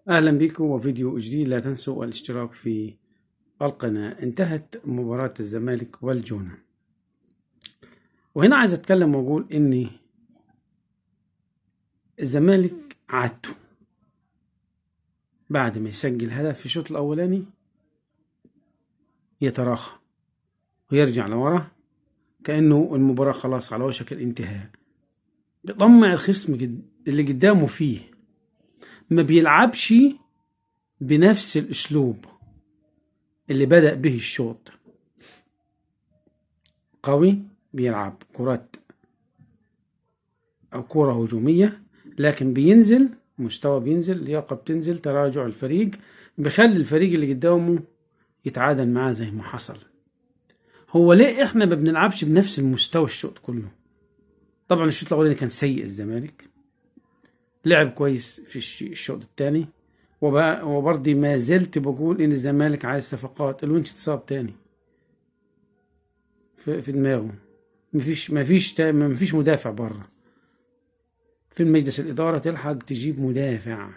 أهلا بكم وفيديو جديد. لا تنسوا الاشتراك في القناة. انتهت مباراة الزمالك والجونة، وهنا عايز أتكلم وأقول إن الزمالك عادته بعد ما يسجل هدف في الشوط الأولاني يتراخى ويرجع لورا كأنه المباراة خلاص على وشك الانتهاء، بيطمع الخصم اللي قدامه فيه، ما بيلعبش بنفس الأسلوب اللي بدأ به الشوط. قوي بيلعب كرات أو كرة هجومية، لكن بينزل مستوى، بينزل لياقة، بتنزل تراجع الفريق، بيخلي الفريق اللي قدامه يتعادل معاه زي ما حصل. هو ليه احنا ما بنلعبش بنفس المستوى الشوط كله؟ طبعا الشوط الاولاني كان سيء، الزمالك لعب كويس في الشوط الثاني، وبرضه ما زلت بقول ان الزمالك عايز صفقات. الونش اتصاب تاني في دماغه، مفيش مدافع بره في المجلس الإدارة تلحق تجيب مدافع،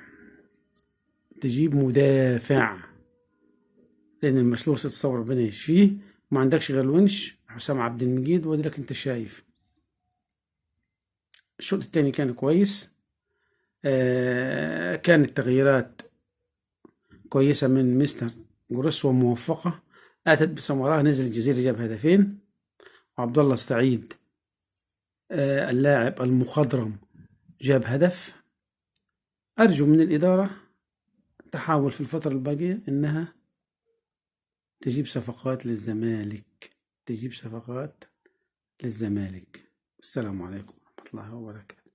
لأن المسلوس اتصور ربنا يشفيه، ما عندكش غير الونش حسام عبد المجيد، وادلك انت شايف. الشوط الثاني كان كويس، كانت تغييرات كويسة من مستر جروس وموفقة، أتت بثمرها. نزل الجزيرة جاب هدفين، وعبد الله السعيد اللاعب المخضرم جاب هدف. أرجو من الإدارة تحاول في الفترة الباقية إنها تجيب صفقات للزمالك. السلام عليكم ورحمة الله وبركاته.